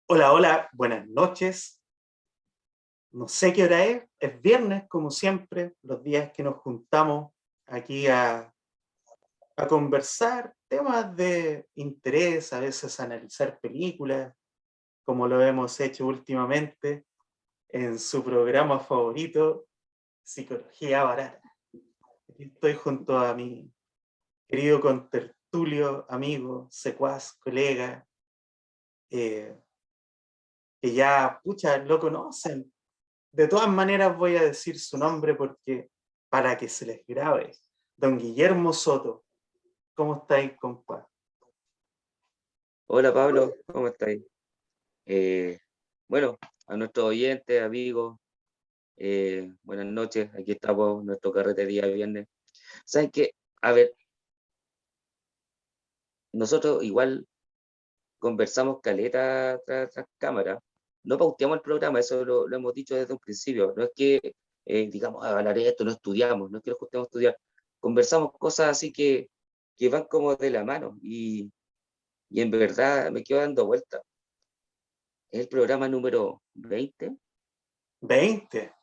Hola, hola, buenas noches. No sé qué hora es viernes como siempre, los días que nos juntamos aquí a conversar temas de interés, a veces analizar películas, como lo hemos hecho últimamente en su programa favorito, Psicología Barata. Aquí estoy junto a mi querido contertulio, amigo, secuaz, colega, eh, que ya, pucha, lo conocen. De todas maneras voy a decir su nombre porque para que se les grabe. Don Guillermo Soto, ¿cómo estáis, compa? Hola Pablo, ¿cómo estáis? Eh, bueno, a nuestros oyentes, amigos, buenas noches. Aquí estamos, nuestro carrete día viernes. ¿Saben qué? A ver, nosotros igual conversamos caleta tras cámara. No pauteamos el programa, eso lo hemos dicho desde un principio. No es que digamos, hablar de esto, no estudiamos, no es que nos juntemos a estudiar. Conversamos cosas así que van como de la mano y en verdad me quedo dando vuelta. Es el programa número 20. 20.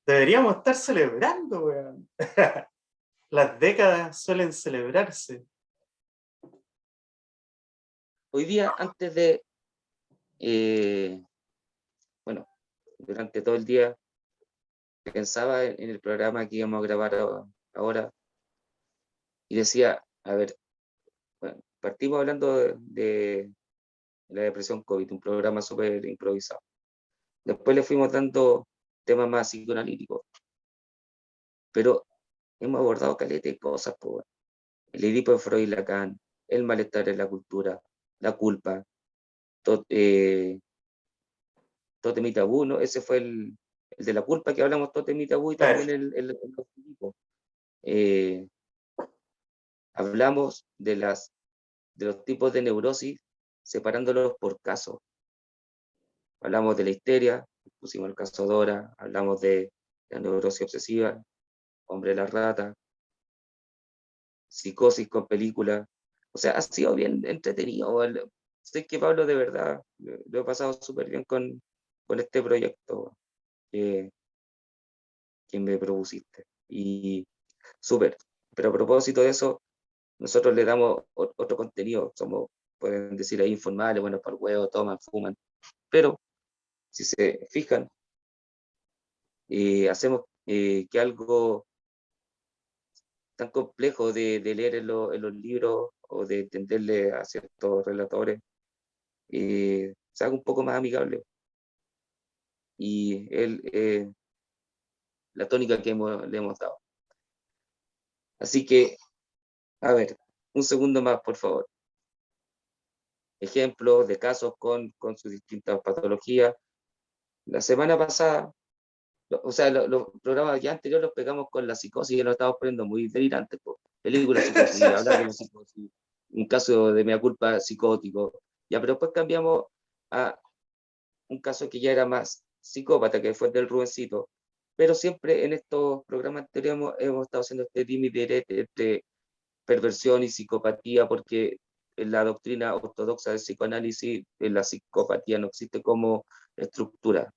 Deberíamos estar celebrando, weón. Las décadas suelen celebrarse. Hoy día, antes de, eh, bueno, durante todo el día pensaba en el programa que íbamos a grabar ahora y decía, a ver, bueno, partimos hablando de la depresión COVID, un programa súper improvisado. Después le fuimos dando temas más psicoanalíticos, pero hemos abordado caleta de cosas, pues, el Edipo de Freud y Lacan, el malestar en la cultura, la culpa, todo, Totem y Tabú, ¿no? Ese fue el de la culpa que hablamos, Totem y Tabú, y Claro, también el arquetipo. Eh, Hablamos de los tipos de neurosis separándolos por casos. Hablamos de la histeria, pusimos el caso Dora, hablamos de la neurosis obsesiva, Hombre de la Rata, psicosis con película. O sea, ha sido bien entretenido. Sé que Pablo, de verdad, lo he pasado súper bien con este proyecto que, que me propusiste. Y súper. Pero a propósito de eso, nosotros le damos otro contenido. Somos, pueden decir ahí, informales, bueno, para el huevo, toman, fuman. Pero si se fijan, hacemos que algo tan complejo de leer en los libros o de entenderle a ciertos relatores se haga un poco más amigable. Y la tónica que le hemos dado. Así que, a ver, un segundo más, por favor. Ejemplos de casos con sus distintas patologías. La semana pasada, o sea, los programas ya anteriores los pegamos con la psicosis y nos estamos poniendo muy delirantes. Pues. Película psicosis, hablar de la psicosis, un caso de mea culpa psicótico. Ya, pero después cambiamos a un caso que ya era más psicópata, que fue el del Rubencito. Pero siempre en estos programas anteriores hemos estado haciendo este dirimir entre perversión y psicopatía, porque en la doctrina ortodoxa del psicoanálisis, en la psicopatía no existe como estructura.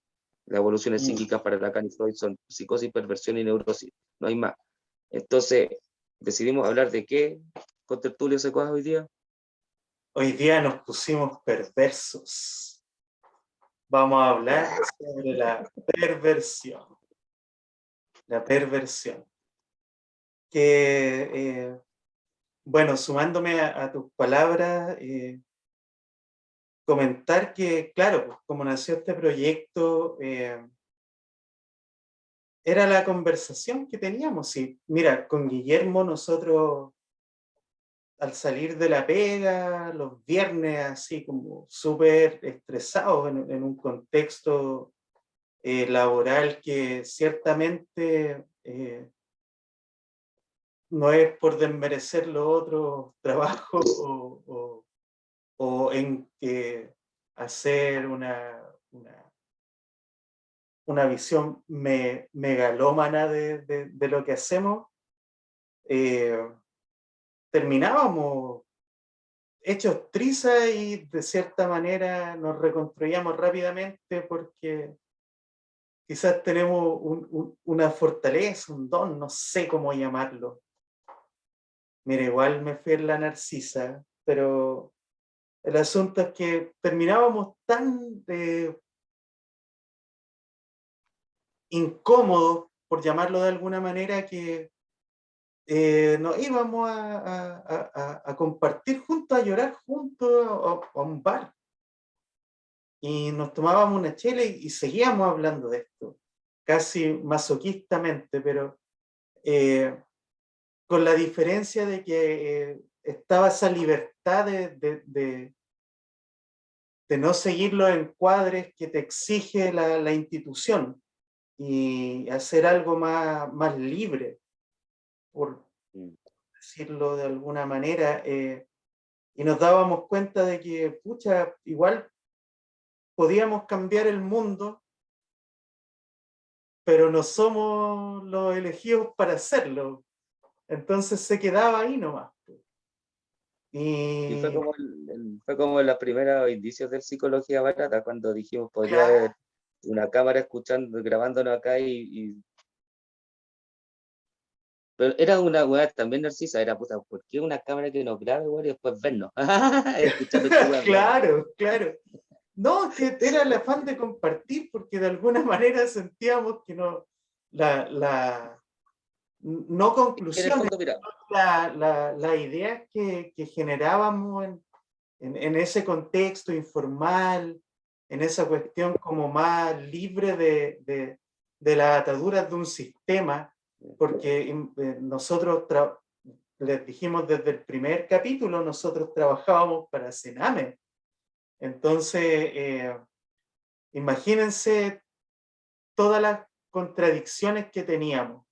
Las evoluciones mm. psíquicas para Lacan y Freud son psicosis, perversión y neurosis, no hay más. Entonces, decidimos hablar de qué con Tertulio Secuaz hoy día. Hoy día nos pusimos perversos. Vamos a hablar sobre la perversión. La perversión. Que, bueno, sumándome a tus palabras, comentar que, claro, pues, como nació este proyecto, era la conversación que teníamos. Y mira, con Guillermo nosotros al salir de la pega, los viernes así como súper estresados en un contexto laboral que ciertamente no es por desmerecer los otros trabajos o en que hacer una visión megalómana de lo que hacemos, eh, terminábamos hechos trizas y de cierta manera nos reconstruíamos rápidamente porque quizás tenemos una fortaleza, un don, no sé cómo llamarlo. Mira, igual me fui en la narcisa, pero el asunto es que terminábamos tan incómodos, por llamarlo de alguna manera, que nos íbamos a compartir juntos, a llorar juntos a un bar. Y nos tomábamos una chela y seguíamos hablando de esto, casi masoquistamente, pero con la diferencia de que estaba esa libertad de no seguir los encuadres que te exige la institución y hacer algo más libre, por decirlo de alguna manera, y nos dábamos cuenta de que, pucha, igual podíamos cambiar el mundo, pero no somos los elegidos para hacerlo. Entonces se quedaba ahí nomás. Y fue Y como, fue como los primeros indicios de psicología barata, cuando dijimos, podría claro, haber una cámara escuchando, grabándonos acá pero era una weá también narcisa, era puta, ¿por qué una cámara que nos grabe, weón, y después vernos? Escuchando esta weá, weón. claro, claro. No, que era el afán de compartir, porque de alguna manera sentíamos que no, no En el conclusiones, fondo, mira, la idea que generábamos en ese contexto informal, en esa cuestión como más libre de las ataduras de un sistema, porque nosotros les dijimos desde el primer capítulo, nosotros trabajábamos para Sename. Entonces, imagínense todas las contradicciones que teníamos.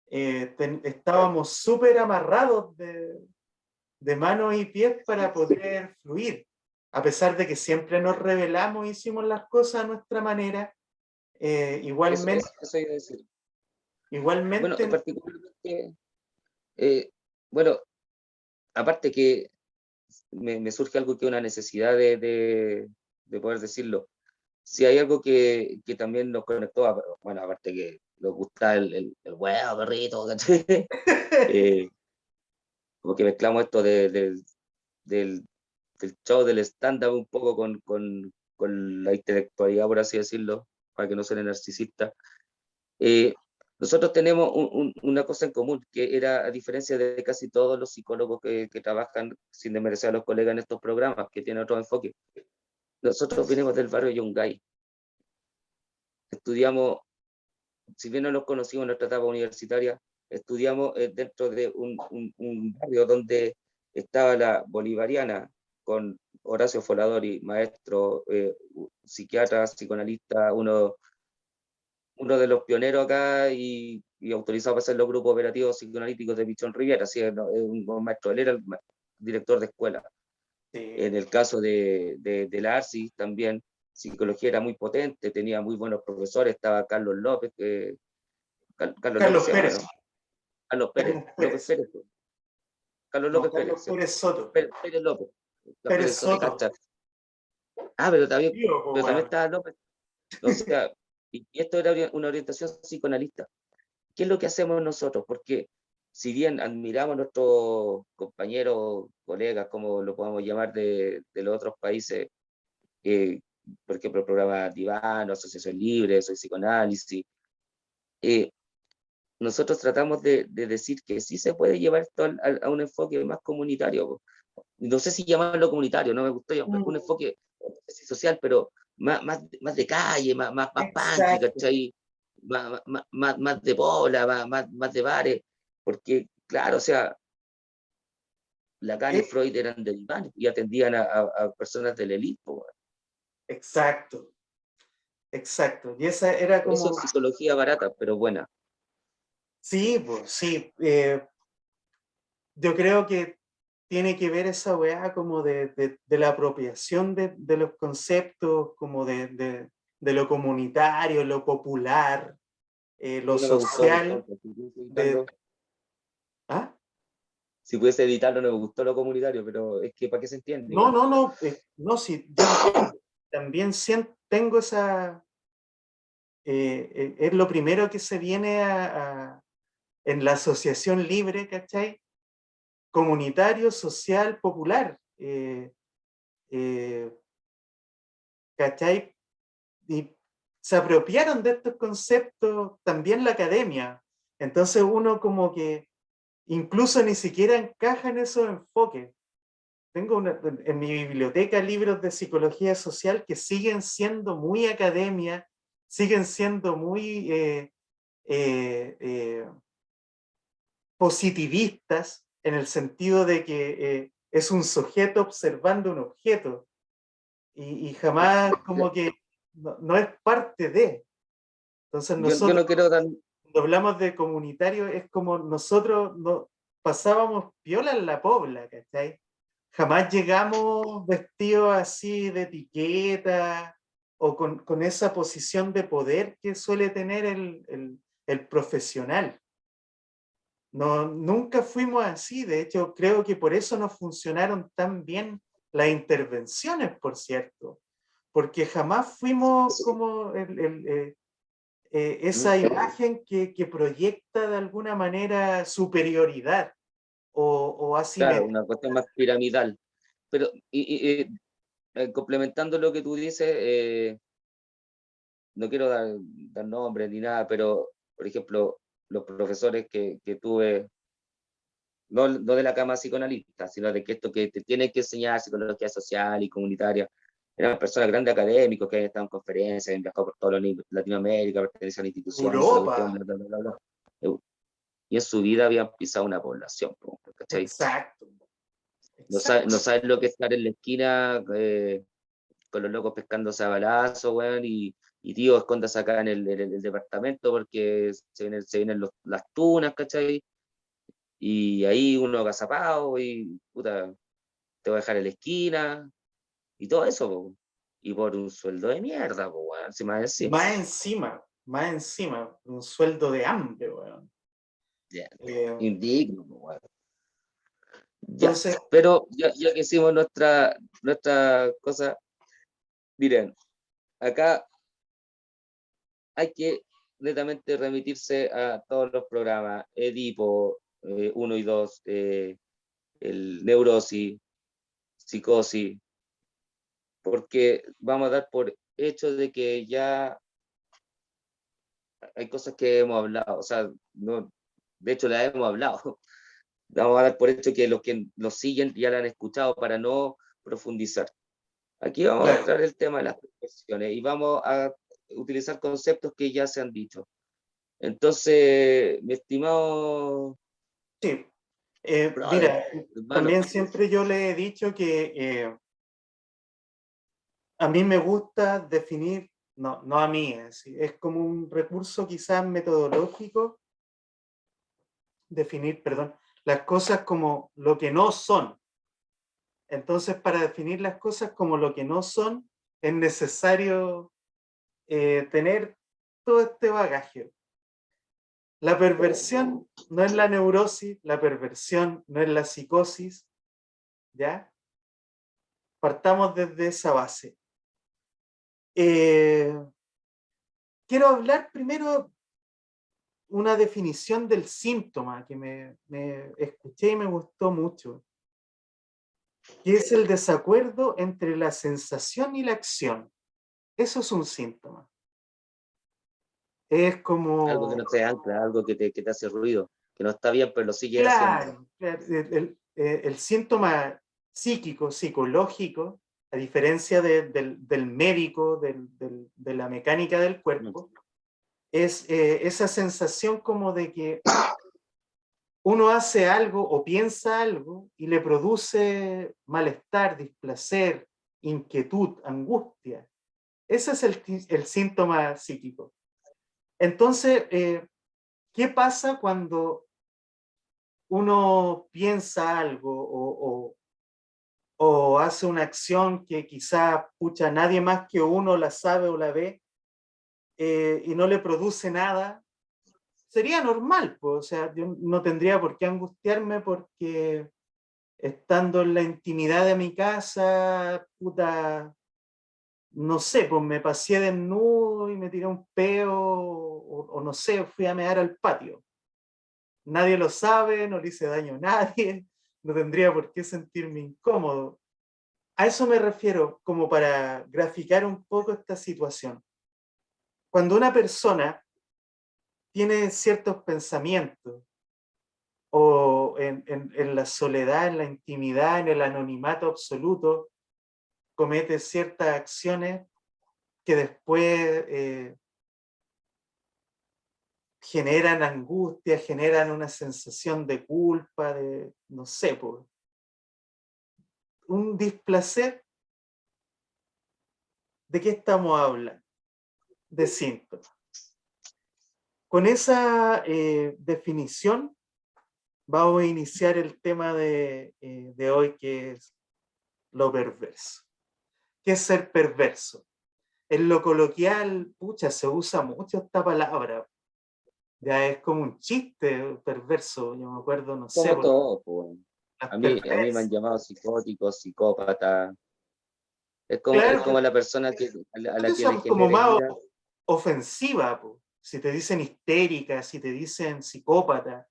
Estábamos súper amarrados de manos y pies para poder fluir, a pesar de que siempre nos rebelamos, hicimos las cosas a nuestra manera, igualmente, eso iba a decir. Bueno, igualmente, particularmente, eh, bueno, aparte que me surge algo que es una necesidad de poder decirlo. Si hay algo que también nos conectó, bueno, aparte que nos gusta el huevo, perrito, ¿cachai? Eh, como que mezclamos esto del, del show, del stand-up un poco con la intelectualidad, por así decirlo, para que no suene narcisista. Eh, nosotros tenemos una cosa en común, que era, a diferencia de casi todos los psicólogos que trabajan, sin desmerecer a los colegas en estos programas, que tienen otro enfoque, nosotros venimos del barrio Yungay. Estudiamos, si bien no nos conocimos en nuestra etapa universitaria, estudiamos dentro de un barrio donde estaba la Bolivariana, con Horacio Foladori, maestro, psiquiatra, psicoanalista, uno de los pioneros acá y autorizado para hacer los grupos operativos psicoanalíticos de Pichón Riviera, así es, ¿no? Es un maestro, él era el director de escuela. En sí. el caso de la ARSI también, psicología era muy potente, tenía muy buenos profesores, estaba Carlos López, Carlos López Carlos se llama, Pérez, ¿no? Carlos Pérez, Carlos López Pérez, Pérez, pues. Carlos no, López Carlos Pérez, ¿cierto? Pérez Soto, Pérez López, Pérez Pérez Soto, Soto, cacha. Ah, pero tío, po, también weón. estaba López, o sea, y esto era una orientación psicoanalista. ¿Qué es lo que hacemos nosotros? Porque si bien admiramos a nuestros compañeros, colegas, como lo podemos llamar, de los otros países, eh, por ejemplo, el programa Divano, Asociación Libre, Soy Psicoanálisis, eh, nosotros tratamos de decir que sí se puede llevar esto a un enfoque más comunitario. Po. No sé si llamarlo comunitario, no me gustó llamar un Mm, enfoque social, pero más de calle, más punk, exacto. ¿cachai? Más de bola, más de bares, porque, claro, o sea, Lacan y Eh, Freud eran de diván y atendían a personas de la élite. exacto, exacto. Y esa era Por eso como, psicología barata, pero buena. sí, pues, sí. Yo creo que tiene que ver esa weá como de la apropiación de los conceptos, como de lo comunitario, lo popular, lo Y no me gustó, social, disculpa, estoy de, editando. ¿ah? si pudiese editarlo, no me gustó lo comunitario, pero es que para qué se entiende No, igual. no, no, no, sí, yo entiendo. También tengo esa, es lo primero que se viene en la asociación libre, ¿cachai? Comunitario, social, popular, eh, ¿cachai? Y se apropiaron de estos conceptos también la academia. Entonces uno como que incluso ni siquiera encaja en esos enfoques. Tengo en mi biblioteca libros de psicología social que siguen siendo muy academia, siguen siendo muy eh, positivistas, en el sentido de que es un sujeto observando un objeto y jamás como que no es parte de. Entonces Yo nosotros, no quiero dar, cuando hablamos de comunitario, es como nosotros pasábamos piola en la pobla, ¿cachai? Jamás llegamos vestidos así de etiqueta o con esa posición de poder que suele tener el profesional. No, nunca fuimos así, de hecho creo que por eso nos funcionaron tan bien las intervenciones, por cierto, porque jamás fuimos como esa imagen que proyecta de alguna manera superioridad o claro, asimetría. una cuestión más piramidal. Pero, complementando lo que tú dices, no quiero dar nombres ni nada, pero, por ejemplo, los profesores que tuve, no de la cama psicoanalista, sino de que esto que te tienen que enseñar psicología social y comunitaria, eran personas grandes académicos que han estado en conferencias, han viajado por todo Latinoamérica, pertenecen a instituciones, y toda la cuestión, Europa, bla, bla, bla, bla. Y en su vida habían pisado una población, ¿cachai? exacto, No exacto. sabes lo que es estar en la esquina con los locos pescándose a balazo, weón, y tío, escóndase acá en el departamento porque se vienen las tunas, ¿cachai? Y ahí uno agazapado y puta, te voy a dejar en la esquina y todo eso, po. Y por un sueldo de mierda, po, weón, encima. Más encima, un sueldo de hambre, weón. Ya, Eh, indigno, po, weón. Ya, entonces, pero ya que hicimos nuestra cosa, miren, acá hay que netamente remitirse a todos los programas, Edipo 1 y 2, el Neurosis, Psicosis, porque vamos a dar por hecho de que ya hay cosas que hemos hablado, o sea, no, de hecho las hemos hablado. Vamos a dar por hecho que los que nos siguen ya la han escuchado para no profundizar. Aquí vamos a claro, entrar el tema de las profesiones y vamos a utilizar conceptos que ya se han dicho. Entonces, mi estimado sí. brother, Mira, hermano, también siempre yo le he dicho que a mí me gusta definir, no a mí, es como un recurso quizás metodológico, definir, perdón, las cosas como lo que no son. Entonces, para definir las cosas como lo que no son, es necesario tener todo este bagaje. La perversión no es la neurosis, la perversión no es la psicosis, ¿ya? Partamos desde esa base. Eh, quiero hablar primero una definición del síntoma que me escuché y me gustó mucho, que es el desacuerdo entre la sensación y la acción. Eso es un síntoma. Es algo que como, no te ancla, algo que te hace ruido, que no está bien, pero lo sigues haciendo. claro, el síntoma psíquico, psicológico, a diferencia del médico, de la mecánica del cuerpo, es esa sensación como de que uno hace algo o piensa algo y le produce malestar, displacer, inquietud, angustia. Ese es el síntoma psíquico. Entonces, ¿qué pasa cuando uno piensa algo o hace una acción que quizá, pucha, nadie más que uno la sabe o la ve y no le produce nada? sería normal, pues, o sea, yo no tendría por qué angustiarme porque estando en la intimidad de mi casa, puta, no sé, pues me paseé desnudo y me tiré un peo, o no sé, fui a mear al patio. Nadie lo sabe, no le hice daño a nadie, no tendría por qué sentirme incómodo. A eso me refiero, como para graficar un poco esta situación. Cuando una persona tiene ciertos pensamientos, o en la soledad, en la intimidad, en el anonimato absoluto, comete ciertas acciones que después generan angustia, generan una sensación de culpa, de, no sé, pues, un displacer. ¿De qué estamos hablando? De síntomas. Con esa definición vamos a iniciar el tema de hoy, que es lo perverso. ¿Qué es ser perverso? En lo coloquial, pucha, se usa mucho esta palabra. Ya es como un chiste perverso. Yo me acuerdo, no sé, Como por todo, pues. las A mí me han perversas. llamado psicótico, psicópata. Es Claro, como la persona a la que le son como genera más ira. ofensiva, po. Si te dicen histérica, si te dicen psicópata,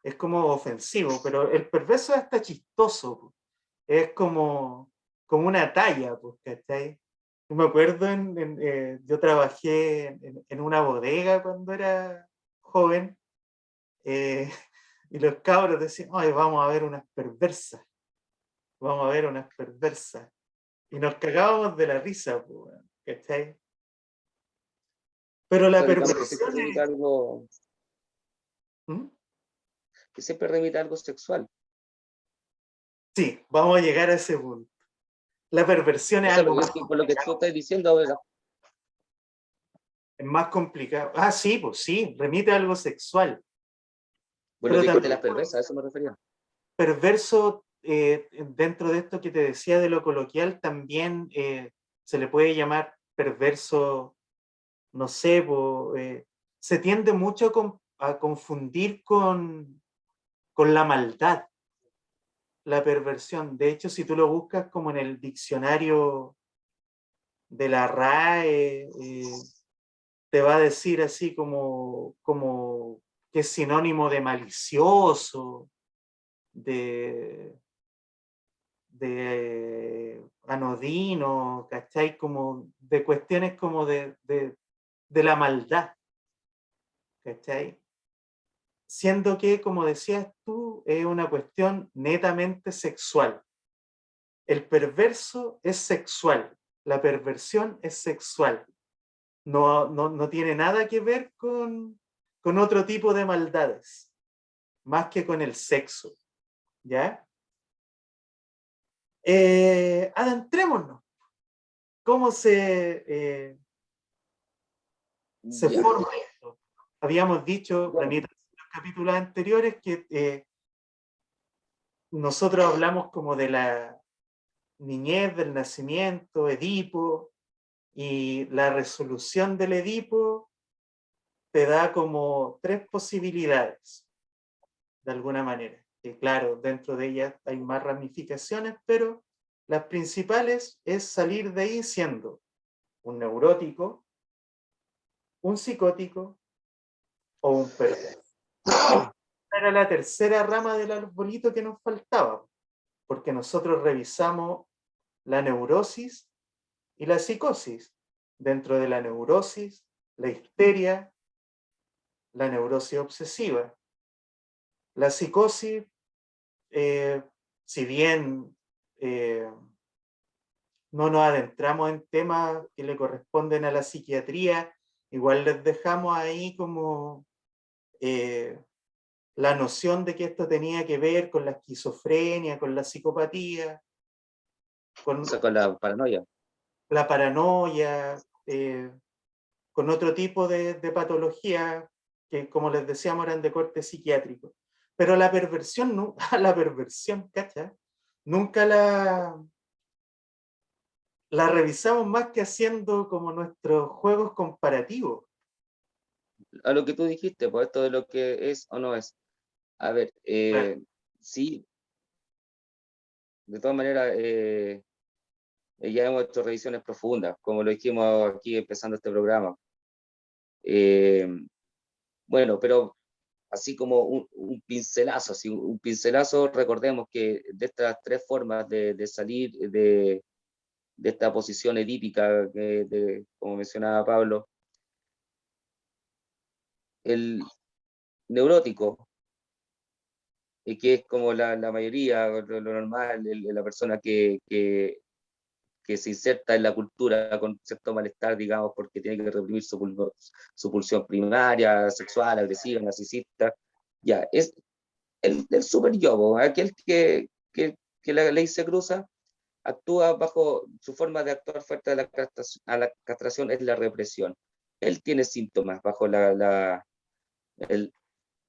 es como ofensivo, pero el perverso es hasta chistoso, po. Es como una talla, pues, ¿cachai? Yo me acuerdo, yo trabajé en una bodega cuando era joven, eh, y los cabros decían, ay, vamos a ver unas perversas, vamos a ver unas perversas. Y nos cagábamos de la risa, pues, ¿cachai? Pero la Eso, digamos que siempre perversión remite a es... algo, ¿Mm? que siempre remite a algo sexual. Sí, vamos a llegar a ese punto. La perversión O es sea, algo es más que por lo que tú complicado. estás diciendo, ¿verdad? Es más complicado. Ah, sí, pues sí, remite a algo sexual. Bueno, Pero dijiste las también perversas, a eso me refería. perverso, dentro de esto que te decía de lo coloquial, también se le puede llamar perverso, no sé, se tiende mucho a confundir con la maldad, la perversión. De hecho, si tú lo buscas como en el diccionario de la RAE, te va a decir así como que es sinónimo de malicioso, de, de anodino, ¿cachai? Como de cuestiones como de la maldad, ¿cachai? Siendo que, como decías tú, es una cuestión netamente sexual. El perverso es sexual, la perversión es sexual. No tiene nada que ver con otro tipo de maldades, más que con el sexo, ¿ya? Adentrémonos. ¿Cómo se Ya. forma esto? Habíamos dicho, Bueno, remito a los capítulos anteriores, que nosotros hablamos como de la niñez, del nacimiento, Edipo, y la resolución del Edipo te da como tres posibilidades, de alguna manera. Que claro, dentro de ellas hay más ramificaciones, pero las principales es salir de ahí siendo un neurótico, un psicótico o un perverso. Era la tercera rama del arbolito que nos faltaba, porque nosotros revisamos la neurosis y la psicosis. Dentro de la neurosis, la histeria, la neurosis obsesiva. La psicosis, eh, si bien no nos adentramos en temas que le corresponden a la psiquiatría, igual les dejamos ahí como la noción de que esto tenía que ver con la esquizofrenia, con la psicopatía, o con sea, con la paranoia. la paranoia, con otro tipo de patología que, como les decíamos, eran de corte psiquiátrico. Pero la perversión, no, la perversión, ¿cacha? Nunca la revisamos más que haciendo como nuestros juegos comparativos. a lo que tú dijiste, pues esto de lo que es o no es. A ver, Claro. sí, de todas maneras, ya hemos hecho revisiones profundas, como lo dijimos aquí empezando este programa. Eh, bueno, pero así como un pincelazo, así, un pincelazo, recordemos que de estas tres formas de salir de esta posición edípica, como mencionaba Pablo, el neurótico, que es como la mayoría, lo normal, la persona que se inserta en la cultura con cierto malestar, digamos, porque tiene que reprimir su pulsión primaria, sexual, agresiva, narcisista, ya, es el super yo, aquel que la ley se cruza, actúa bajo su forma de actuar fuerte a la castración es la represión. Él tiene síntomas bajo el,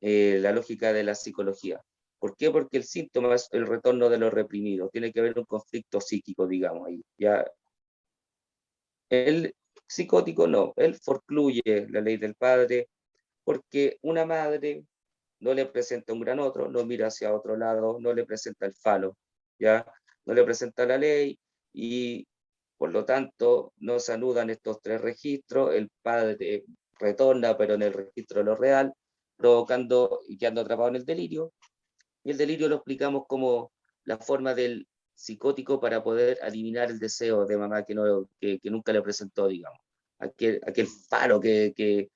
la lógica de la psicología. ¿Por qué? Porque el síntoma es el retorno de lo reprimido. Tiene que haber un conflicto psíquico, digamos, ahí. Ya, el psicótico no, él forcluye la ley del padre, porque una madre no le presenta un gran otro, no mira hacia otro lado, no le presenta el falo, ¿ya? No le presenta la ley y por lo tanto no se anudan estos tres registros, el padre retorna pero en el registro de lo real, provocando y quedando atrapado en el delirio, y el delirio lo explicamos como la forma del psicótico para poder eliminar el deseo de mamá que nunca le presentó, digamos. Aquel falo que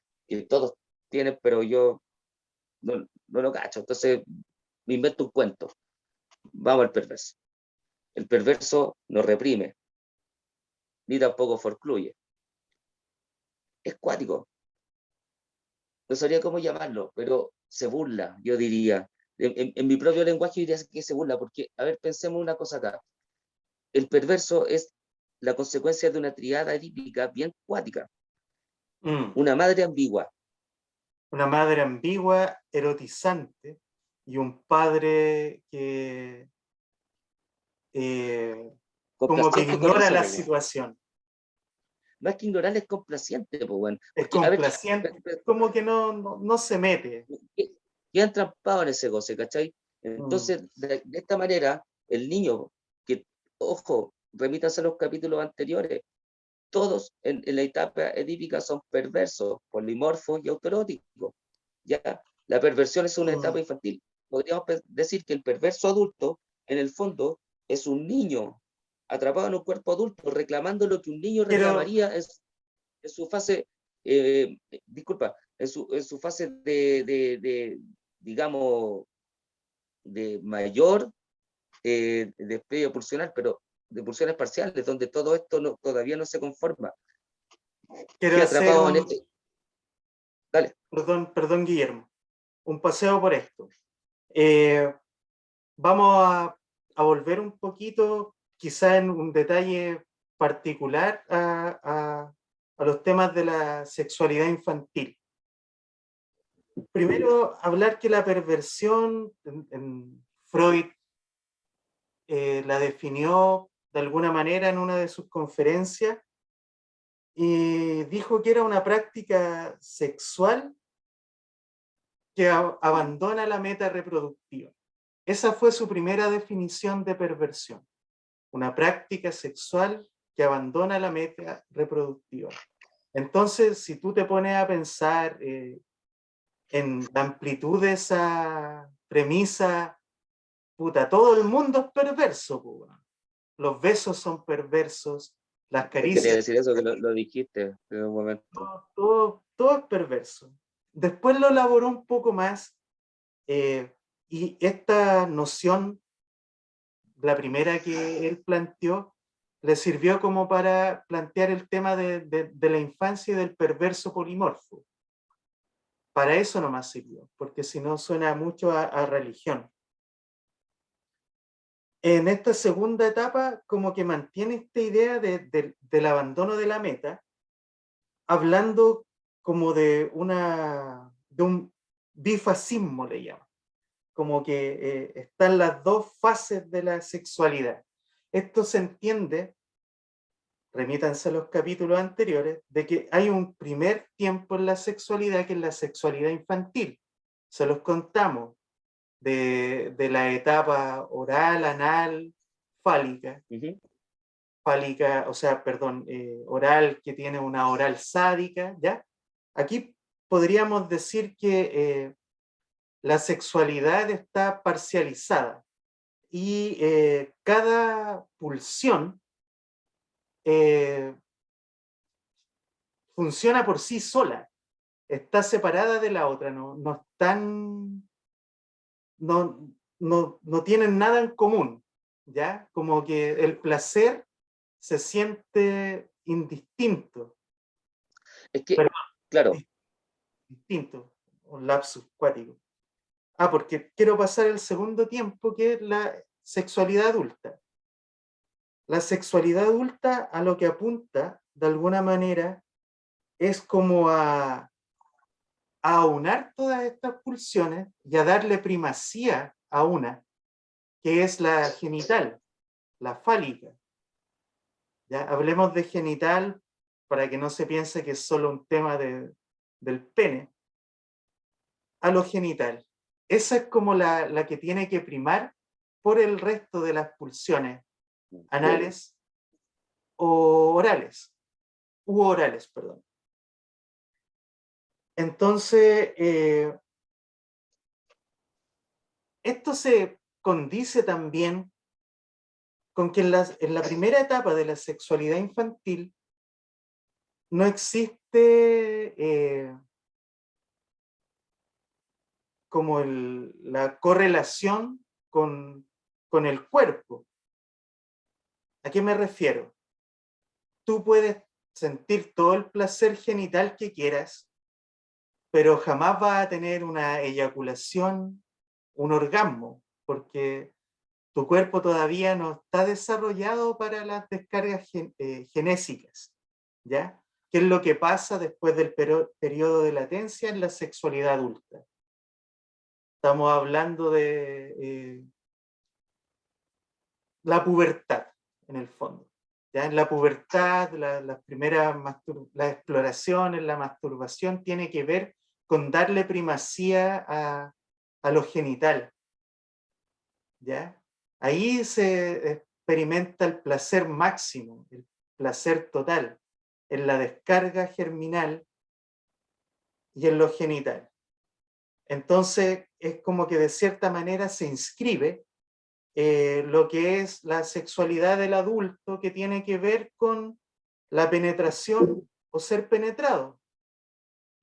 todos tienen, pero yo no lo cacho. Entonces me invento un cuento. Vamos al perverso. El perverso no reprime, ni tampoco forcluye. Es cuático. No sabría cómo llamarlo, pero se burla, yo diría. En mi propio lenguaje yo diría que se burla, porque, a ver, pensemos una cosa acá. El perverso es la consecuencia de una triada edípica bien cuática. Mm. Una madre ambigua. Una madre ambigua, erotizante, y un padre que como que Complaciente con ignora eso, la po. situación. Más que ignorar es complaciente, po, bueno. Es Porque, a ver, complaciente, como que no se mete. quedan atrapados en ese goce, ¿cachai? Mm. Entonces, de esta manera, el niño, que, ojo, remítanse a los capítulos anteriores, todos en la etapa edípica son perversos, polimorfos y autoeróticos. ¿Ya? La perversión es una etapa Mm. infantil. Podríamos decir que el perverso adulto, en el fondo, es un niño atrapado en un cuerpo adulto, reclamando lo que un niño Pero, reclamaría en su fase, disculpa, en su fase digamos, de mayor despliegue pulsional, pero de pulsiones parciales, donde todo esto todavía no se conforma. quiero Queda hacer atrapado en un, este. Dale. perdón, Guillermo, un paseo por esto. Eh, Vamos a volver un poquito, quizá en un detalle particular, a los temas de la sexualidad infantil. Primero, hablar que la perversión, en Freud la definió de alguna manera en una de sus conferencias y dijo que era una práctica sexual que abandona la meta reproductiva. Esa fue su primera definición de perversión, una práctica sexual que abandona la meta reproductiva. Entonces, si tú te pones a pensar en la amplitud de esa premisa, puta, todo el mundo es perverso, puta. Los besos son perversos, las Quería caricias, decir eso, que lo dijiste en un momento. todo es perverso. Después lo elaboró un poco más y esta noción, la primera que él planteó, le sirvió como para plantear el tema de la infancia y del perverso polimorfo. Para eso nomás sirvió, porque si no suena mucho a religión. En esta segunda etapa, como que mantiene esta idea del abandono de la meta, hablando como de un bifasismo, le llaman, como que están las dos fases de la sexualidad. Esto se entiende remítanse a los capítulos anteriores, de que hay un primer tiempo en la sexualidad que es la sexualidad infantil. Se los contamos de la etapa oral, anal, fálica, Ujú. fálica, o sea, perdón, oral que tiene una oral sádica, ¿ya? Aquí podríamos decir que la sexualidad está parcializada y cada pulsión funciona por sí sola, está separada de la otra, no están, no tienen nada en común, ¿ya? Como que el placer se siente indistinto, Es que, pero claro, distinto, un lapsus cuático. Ah, porque quiero pasar al segundo tiempo, que es la sexualidad adulta. La sexualidad adulta a lo que apunta, de alguna manera, es como a aunar todas estas pulsiones y a darle primacía a una, que es la genital, la fálica. ¿Ya? Hablemos de genital para que no se piense que es solo un tema del pene. A lo genital. Esa es como la que tiene que primar por el resto de las pulsiones anales o orales, u orales, perdón. Entonces, esto se condice también con que en la primera etapa de la sexualidad infantil no existe como la correlación con el cuerpo. ¿A qué me refiero? Tú puedes sentir todo el placer genital que quieras, pero jamás vas a tener una eyaculación, un orgasmo, porque tu cuerpo todavía no está desarrollado para las descargas genésicas, ¿ya? ¿Qué es lo que pasa después del periodo de latencia en la sexualidad adulta? Estamos hablando de la pubertad, en el fondo. ¿Ya? En la pubertad, las primeras las exploraciones, la masturbación tiene que ver con darle primacía a lo genital. ¿Ya? Ahí se experimenta el placer máximo, el placer total, en la descarga germinal y en lo genital. Entonces, es como que de cierta manera se inscribe lo que es la sexualidad del adulto, que tiene que ver con la penetración o ser penetrado.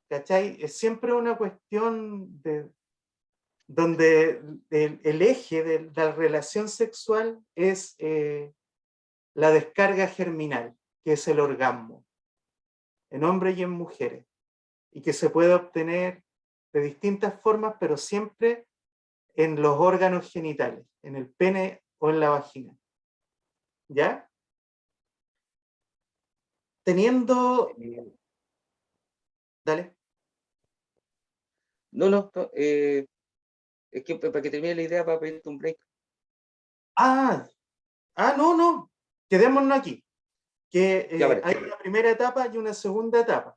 ¿Cachai? Es siempre una cuestión donde el eje de la relación sexual es la descarga germinal, que es el orgasmo, en hombres y en mujeres, y que se puede obtener de distintas formas, pero siempre en los órganos genitales, en el pene o en la vagina. ¿Ya? Teniendo... Dale. no, no, no, es que para que termine la idea, para pedirte un break. Ah, no, no. Quedémonos aquí. Que Ya, vale. hay una primera etapa y una segunda etapa.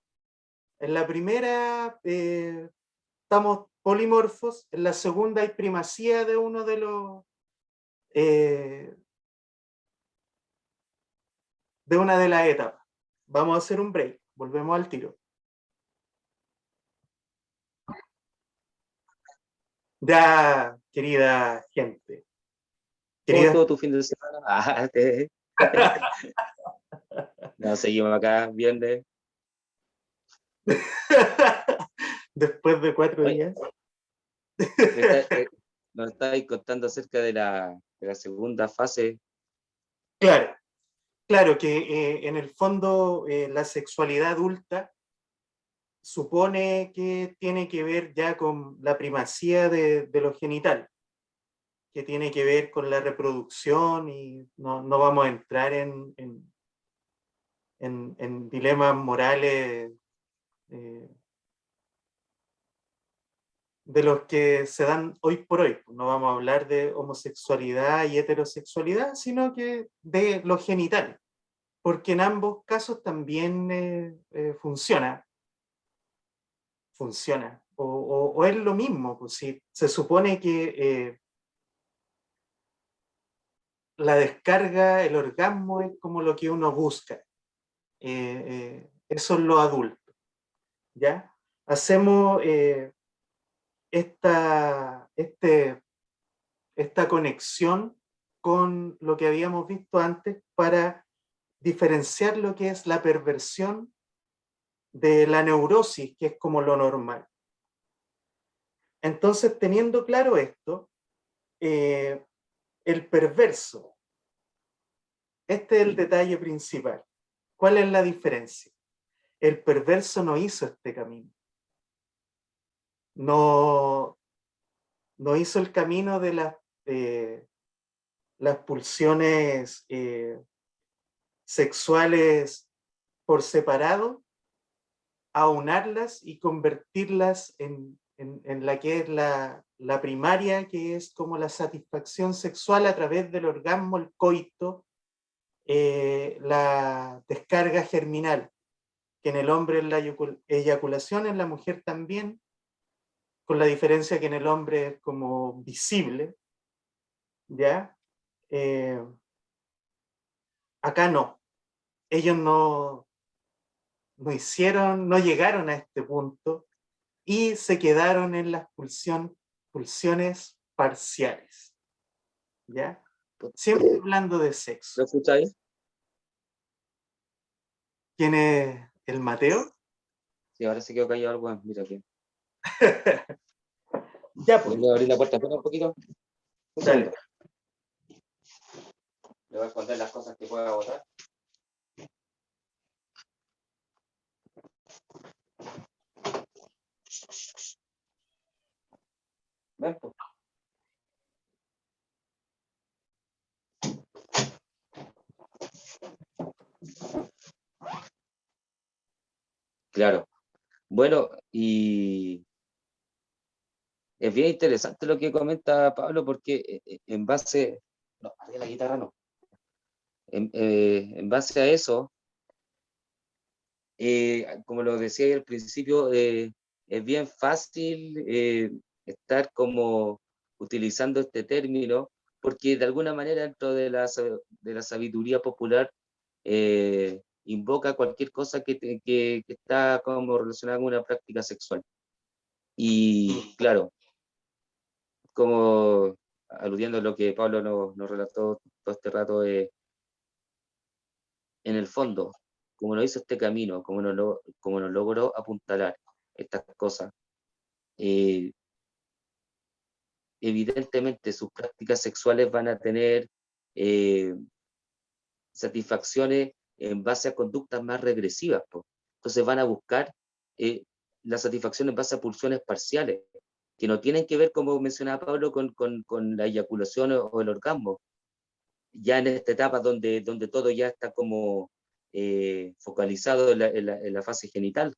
En la primera estamos polimorfos, en la segunda hay primacía de uno eh, de una de las etapas. Vamos a hacer un break, volvemos al tiro. Ya, querida gente. ¿Cómo Querida... estuvo tu fin de semana? No, seguimos acá, viernes. Después de 4 Oye, días. nos estáis contando acerca de la segunda fase. Claro, claro que en el fondo la sexualidad adulta supone que tiene que ver ya con la primacía de lo genital, que tiene que ver con la reproducción, y no vamos a entrar en dilemas morales eh, de los que se dan hoy por hoy. No vamos a hablar de homosexualidad y heterosexualidad, sino que de lo genital. porque en ambos casos también funciona. O es lo mismo, pues si se supone que la descarga, el orgasmo es como lo que uno busca. Eso es lo adulto, ¿ya? Hacemos esta conexión con lo que habíamos visto antes para diferenciar lo que es la perversión de la neurosis, que es como lo normal. Entonces, teniendo claro esto, el perverso, este es el detalle principal. ¿Cuál es la diferencia? El perverso no hizo este camino. No hizo el camino de las pulsiones sexuales por separado, aunarlas y convertirlas en la que es la primaria, que es como la satisfacción sexual a través del orgasmo, el coito, la descarga germinal, que en el hombre es la eyaculación, en la mujer también, con la diferencia que en el hombre es como visible, ¿ya? Acá no. Ellos no llegaron a este punto y se quedaron en las pulsiones parciales, ¿ya? Siempre hablando de sexo. ¿Lo escucháis? ¿Quién es el Mateo? Sí, ahora se quedó callado algo. Mira aquí. Ya, pues. Voy a abrir la puerta un poquito. Un Dale. segundo. Le voy a esconder las cosas que pueda botar. Ven, pues. Claro. Bueno, y es bien interesante lo que comenta Pablo, porque en base, no, arriba la guitarra no, en base a eso, como lo decía al principio, es bien fácil estar como utilizando este término, porque de alguna manera dentro de la sabiduría popular invoca cualquier cosa que está como relacionada con una práctica sexual. Y claro, como aludiendo a lo que Pablo nos relató todo este rato, en el fondo, como nos hizo este camino, como nos logró apuntalar estas cosas, eh, evidentemente sus prácticas sexuales van a tener eh, satisfacciones en base a conductas más regresivas, po. Entonces van a buscar la satisfacción en base a pulsiones parciales, que no tienen que ver, como mencionaba Pablo, con la eyaculación o el orgasmo. Ya en esta etapa donde todo ya está como focalizado en la fase genital,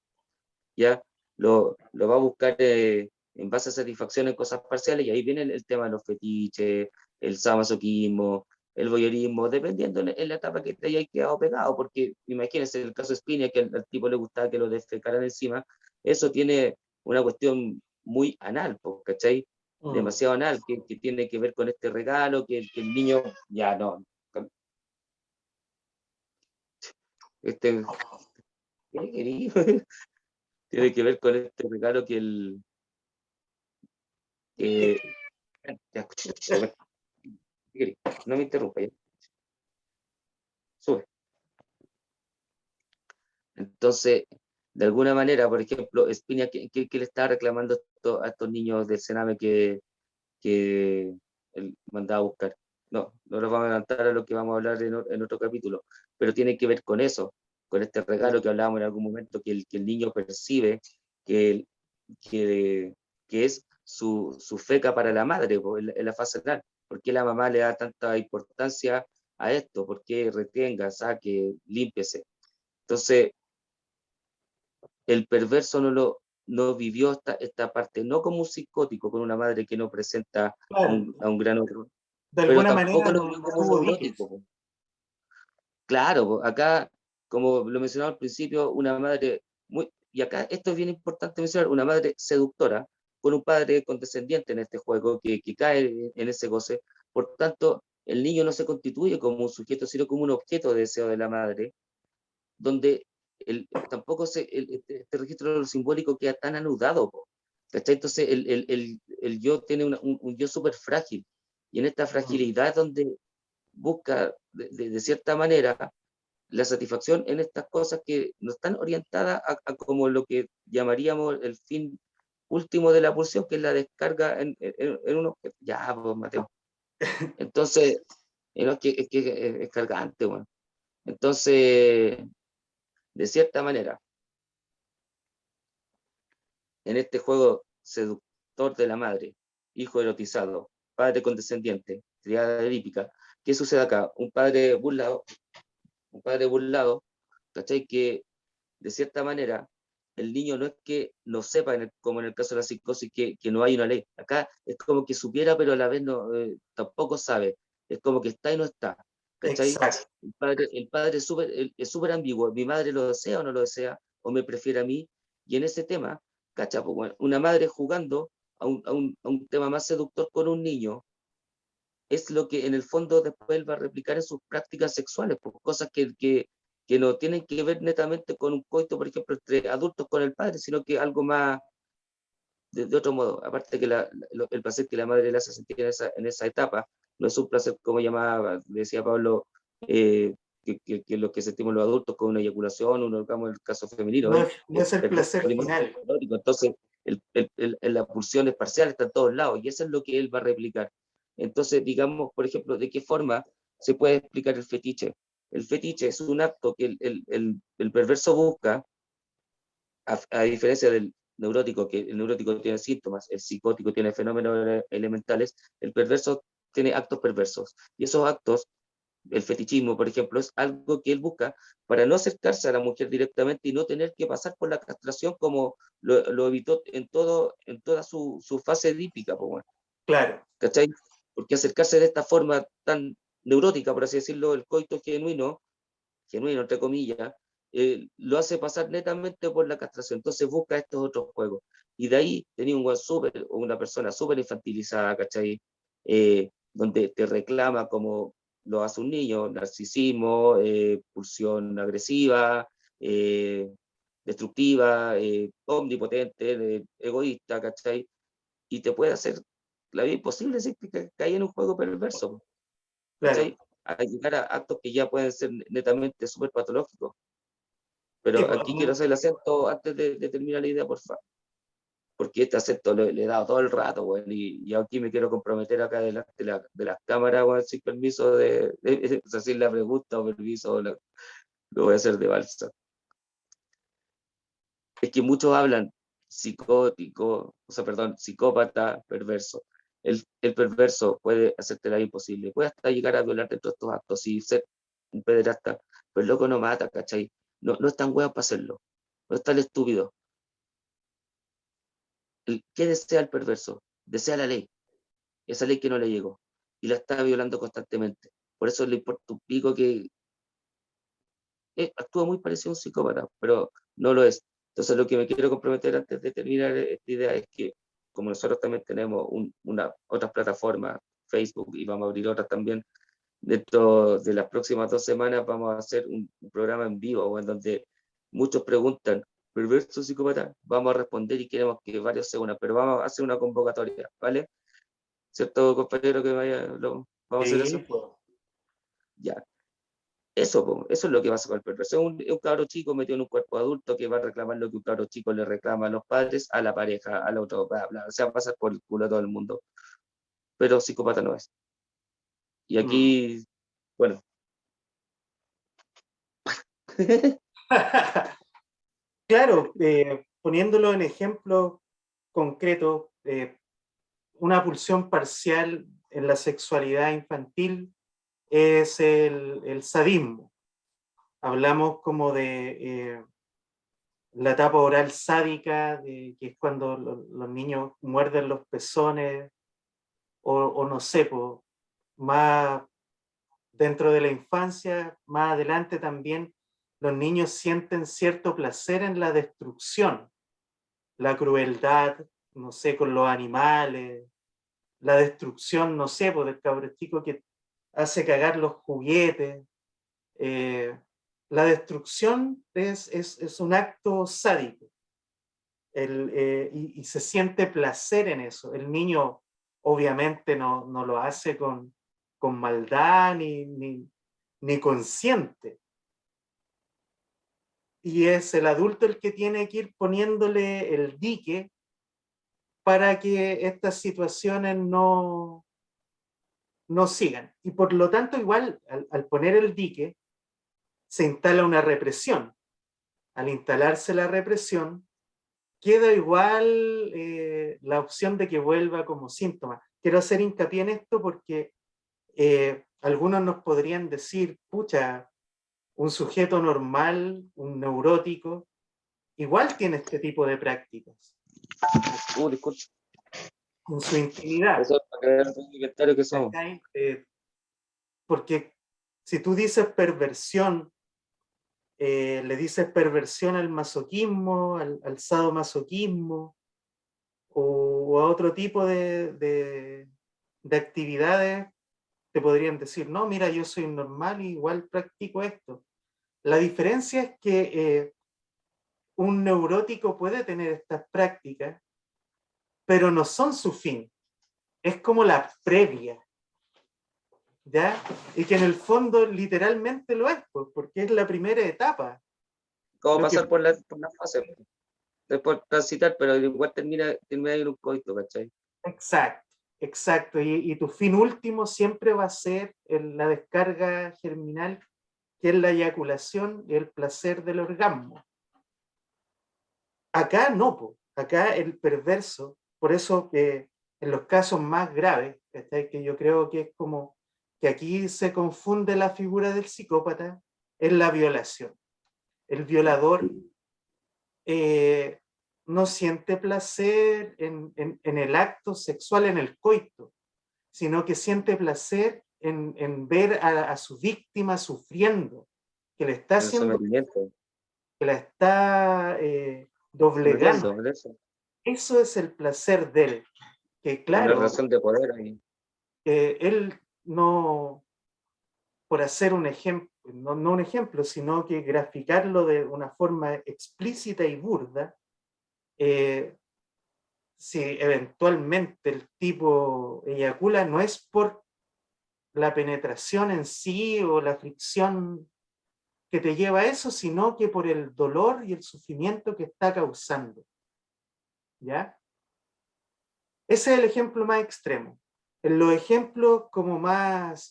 ya lo va a buscar en base a satisfacción en cosas parciales, y ahí viene el tema de los fetiches, el sadomasoquismo, el voyeurismo, dependiendo en la etapa que te hayas quedado pegado, porque imagínense el caso de Spinia, que al tipo le gustaba que lo defecaran encima, eso tiene una cuestión muy anal, ¿cachai? Demasiado anal, que tiene que ver con este regalo, que el niño, ya no, este, ¿qué querí? Tiene que ver con este regalo que el... Que, ya, no me interrumpa, ya. Sube. Entonces, de alguna manera, por ejemplo, Espiña, ¿qué le está reclamando a estos niños del Sename que él mandaba a buscar? No nos vamos a adelantar a lo que vamos a hablar en otro capítulo, pero tiene que ver con eso, con este regalo que hablábamos en algún momento, que el niño percibe que, que, que es su feca para la madre en la fase anal. ¿Por qué la mamá le da tanta importancia a esto? ¿Por qué retenga, saque, límpiese? Entonces, el perverso no vivió esta parte, no como un psicótico con una madre que no presenta a Claro, un gran horror, de pero alguna manera tampoco lo no vio como un tuvo hijos. neurótico. Claro, po, acá, como lo mencionaba al principio, una madre muy, y acá esto es bien importante mencionar, una madre seductora con un padre condescendiente en este juego que cae en ese goce. Por tanto, el niño no se constituye como un sujeto, sino como un objeto de deseo de la madre, donde tampoco este registro de lo simbólico queda tan anudado, po, ¿cachai? Entonces el yo tiene un yo súper frágil, y en esta Mm. fragilidad donde busca de cierta manera la satisfacción en estas cosas que no están orientadas a como lo que llamaríamos el fin último de la pulsión, que es la descarga en un objeto. Ya, pues, Mateo. Entonces, no, es cargante, bueno. Entonces, de cierta manera, en este juego seductor de la madre, hijo erotizado, padre condescendiente, triada edípica, ¿qué sucede acá? Un padre burlado, ¿cachai? Que de cierta manera el niño no es que no sepa, como en el caso de la psicosis, que no hay una ley. Acá es como que supiera, pero a la vez no, tampoco sabe. Es como que está y no está. ¿Cachai? Exacto. El padre es súper ambiguo. Mi madre lo desea o no lo desea, o me prefiere a mí. Y en ese tema, ¿cachai? Pues, bueno, una madre jugando a un tema más seductor con un niño, es lo que en el fondo después él va a replicar en sus prácticas sexuales, pues, cosas que no tienen que ver netamente con un coito, por ejemplo, entre adultos con el padre, sino que algo más de otro modo. Aparte que el placer que la madre le hace sentir en esa etapa, no es un placer como llamaba, decía Pablo, que lo que sentimos los adultos con una eyaculación, un orgasmo en el caso femenino, No es, es, no es es el perverso placer por imagen final. erótico. Entonces, la pulsión es parcial, está en todos lados, y eso es lo que él va a replicar. Entonces, digamos, por ejemplo, ¿de qué forma se puede explicar el fetiche? El fetiche es un acto que el perverso busca, a diferencia del neurótico, que el neurótico tiene síntomas, el psicótico tiene fenómenos elementales, el perverso tiene actos perversos. Y esos actos, el fetichismo, por ejemplo, es algo que él busca para no acercarse a la mujer directamente y no tener que pasar por la castración como lo evitó en toda su fase edípica, pues, bueno, Claro. ¿cachai? Porque acercarse de esta forma tan neurótica, por así decirlo, el coito genuino, entre comillas, lo hace pasar netamente por la castración. Entonces busca estos otros juegos. Y de ahí tenía una persona súper infantilizada, ¿cachai? Donde te reclama como lo hace un niño, narcisismo, pulsión agresiva, destructiva, omnipotente, egoísta, ¿cachai? Y te puede hacer la vida imposible si que cae en un juego perverso, Claro. ¿cachai? A llegar a actos que ya pueden ser netamente súper patológicos. Sí, Pero pues, aquí quiero hacer el acento antes de terminar la idea, por favor. Porque este acento le he dado todo el rato, weón, y aquí me quiero comprometer acá delante de las cámaras, weón, sin permiso o sea, sin la pregunta o permiso, lo voy a hacer de balsa. Es que muchos hablan psicótico, o sea, perdón, psicópata, perverso. El perverso puede hacerte la vida imposible, puede hasta llegar a violar dentro de estos actos y ser un pederasta, pero el loco no mata, ¿cachai? No, no es tan weón para hacerlo, no es tan estúpido. ¿Qué desea el perverso? Desea la ley, esa ley que no le llegó, y la está violando constantemente. Por eso le importa un pico que actúa muy parecido a un psicópata, pero no lo es. Entonces, lo que me quiero comprometer antes de terminar esta idea es que, como nosotros también tenemos otras plataformas, Facebook, y vamos a abrir otras también, dentro de las próximas 2 semanas vamos a hacer un programa en vivo, en donde muchos preguntan, ¿perverso psicópata? Vamos a responder y queremos que varios se unan, pero vamos a hacer una convocatoria, ¿vale? ¿Cierto, compañero, que vamos a hacer sí, eso? pues. Ya. Eso, po, eso es lo que pasa con el perverso. Es un cabro chico metido en un cuerpo adulto que va a reclamar lo que un cabro chico le reclama a los padres, a la pareja, al otro, bla, bla. O sea, pasa por el culo a todo el mundo. Pero psicópata no es. Y Mm. aquí, bueno, Claro, poniéndolo en ejemplos concretos, una pulsión parcial en la sexualidad infantil es el sadismo. Hablamos como de la etapa oral sádica, que es cuando los niños muerden los pezones, o no sé, más dentro de la infancia, más adelante también, los niños sienten cierto placer en la destrucción, la crueldad, no sé, con los animales, la destrucción, no sé, por el cabro chico que hace cagar los juguetes. La destrucción es un acto sádico y se siente placer en eso. El niño obviamente no lo hace con maldad ni consciente. Y es el adulto el que tiene que ir poniéndole el dique para que estas situaciones no sigan. Y por lo tanto, igual, al poner el dique, se instala una represión. Al instalarse la represión, queda igual la opción de que vuelva como síntoma. Quiero hacer hincapié en esto porque algunos nos podrían decir, pucha, un sujeto normal, un neurótico, igual tiene este tipo de prácticas Disculpe, en su intimidad. eso es para creer el inventario que somos. Porque si tú dices perversión, le dices perversión al masoquismo, al sadomasoquismo, o a otro tipo de actividades, te podrían decir, no, mira, yo soy normal y igual practico esto. La diferencia es que un neurótico puede tener estas prácticas, pero no son su fin. Es como la previa, ¿ya? Y que en el fondo literalmente lo es, pues, porque es la primera etapa. Como Lo pasar que, por la fase, después transitar, pero igual termina en un coito, ¿cachai? exacto, exacto. Y tu fin último siempre va a ser la descarga germinal, que es la eyaculación y el placer del orgasmo. Acá no, po. Acá el perverso, por eso en los casos más graves, que yo creo que es como que aquí se confunde la figura del psicópata, es la violación. El violador no siente placer en el acto sexual, en el coito, sino que siente placer en ver a su víctima sufriendo, que le está En el haciendo, sometimiento, que la está doblegando. sometiendo, eso. Eso es el placer de él, que Una claro, relación de poder ahí. él no, por hacer un ejemplo, no un ejemplo, sino que graficarlo de una forma explícita y burda, eh, si eventualmente el tipo eyacula, no es por la penetración en sí o la fricción que te lleva a eso, sino que por el dolor y el sufrimiento que está causando. ¿Ya? Ese es el ejemplo más extremo. En los ejemplos como más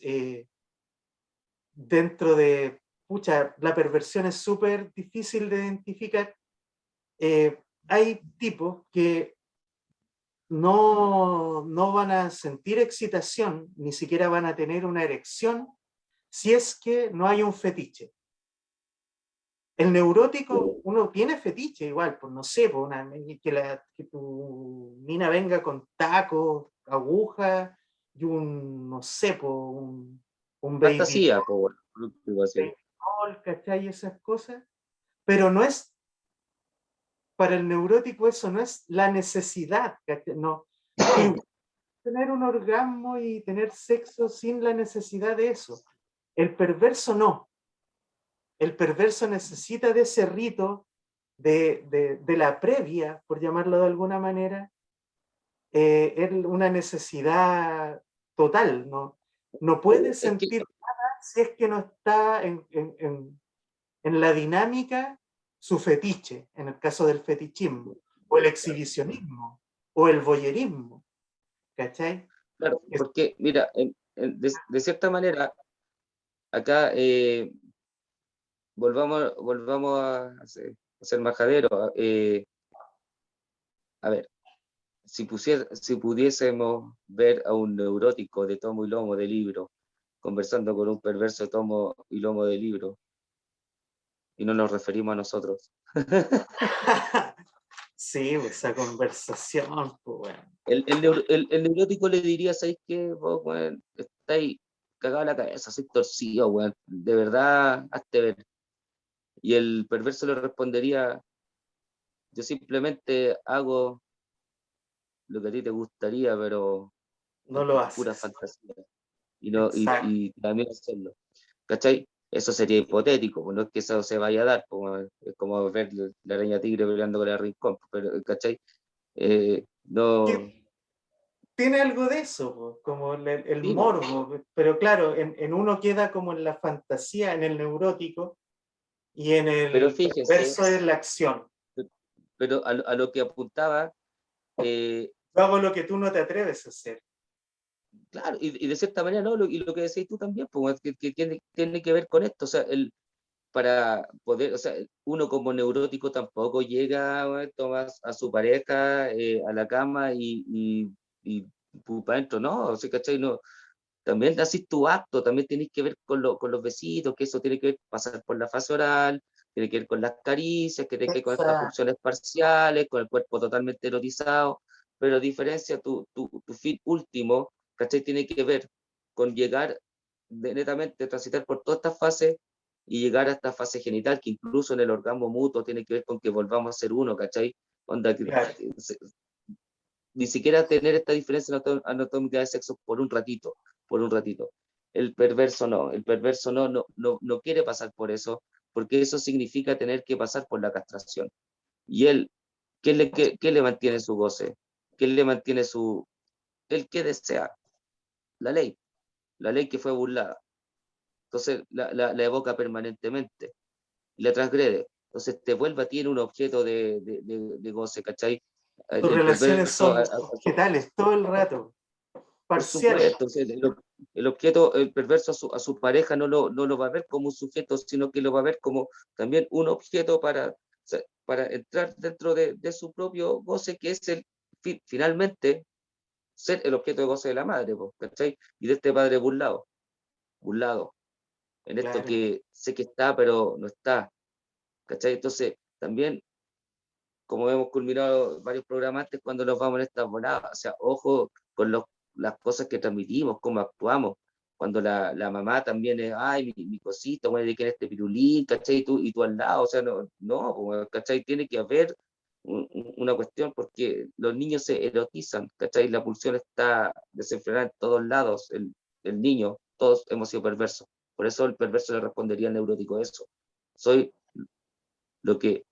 dentro de, pucha, la perversión es súper difícil de identificar. Hay tipos que no van a sentir excitación, ni siquiera van a tener una erección, si es que no hay un fetiche. El neurótico, uno tiene fetiche igual, pues no sé, pues que tu mina venga con tacos, agujas y no sé, pues un baby Fantasía, por así. doll, ¿cachai? Esas cosas. Pero no es, para el neurótico eso no es la necesidad, ¿cachai? No. Y tener un orgasmo y tener sexo sin la necesidad de eso. El perverso no. El perverso necesita de ese rito de la previa, por llamarlo de alguna manera, es una necesidad total, no puede Es que, sentir nada si es que no está en la dinámica su fetiche, en el caso del fetichismo, o el exhibicionismo, o el voyerismo, ¿cachai? claro, porque, mira, de cierta manera, acá volvamos a ser majadero. A ver, si pudiésemos ver a un neurótico de tomo y lomo de libro conversando con un perverso de tomo y lomo de libro, y no nos referimos a nosotros. Sí, esa conversación, pues bueno. El neurótico le diría, ¿sabes qué? Vos, bueno, estáis cagado la cabeza, soy torcido, weón, de verdad, hazte ver. Y el perverso le respondería, yo simplemente hago lo que a ti te gustaría, pero No en lo tus puras haces. fantasías. Y, no, Exacto. y también hacerlo. ¿Cachai? Eso sería hipotético, pues no es que eso se vaya a dar, como, es como ver la araña tigre peleando con el rincón, pero, ¿cachai? No, Que tiene algo de eso, po, como el sí, pues, morbo, pero claro, en uno queda como en la fantasía, en el neurótico, y en pero el fíjese, perverso es la acción. pero a lo que apuntaba, eh, Yo hago lo que tú no te atreves a hacer. claro, y de cierta manera, ¿no? Y lo que decís tú también, pues, que tiene que ver con esto, o sea, para poder, o sea, uno como neurótico tampoco llega, bueno, tomas a su pareja a la cama y para adentro, ¿no? O sea, ¿cachai? No, también haces tu acto, también tienes que ver con los besitos, que eso tiene que ver pasar por la fase oral, tiene que ver con las caricias, que tiene que ver con estas Esa, pulsiones parciales, con el cuerpo totalmente erotizado, pero a diferencia, tu fin último, ¿cachai? Tiene que ver con llegar netamente, transitar por todas estas fases y llegar a esta fase genital, que incluso en el orgasmo mutuo tiene que ver con que volvamos a ser uno, ¿cachai? Onda, claro, ni siquiera tener esta diferencia anatómica de sexo por un ratito. El perverso no, el perverso no quiere pasar por eso, porque eso significa tener que pasar por la castración. Y él, qué le mantiene su goce? ¿Qué le mantiene el que desea? La ley, la ley que fue burlada. Entonces la evoca permanentemente y la transgrede. Entonces te vuelve a ti en un objeto de goce, ¿cachai? tus El relaciones perverso son objetales todo el rato, por parciales. supuesto, o sea, el objeto, el perverso a su pareja no lo va a ver como un sujeto, sino que lo va a ver como también un objeto para entrar dentro de su propio goce, que es finalmente ser el objeto de goce de la madre, po, ¿cachai? Y de este padre burlado, en esto Claro. que sé que está, pero no está, ¿cachai? Entonces, también, como hemos culminado varios programas antes, cuando nos vamos en estas voladas, o sea, ojo con las cosas que transmitimos, cómo actuamos. Cuando la mamá también es, ay, mi cosita, bueno, de que este pirulín, ¿cachai? Y tú al lado, o sea, no, pues, ¿cachai? Tiene que haber una cuestión porque los niños se erotizan, ¿cachai? La pulsión está desenfrenada en todos lados, el niño, todos hemos sido perversos. Por eso el perverso le respondería al neurótico eso. Soy lo que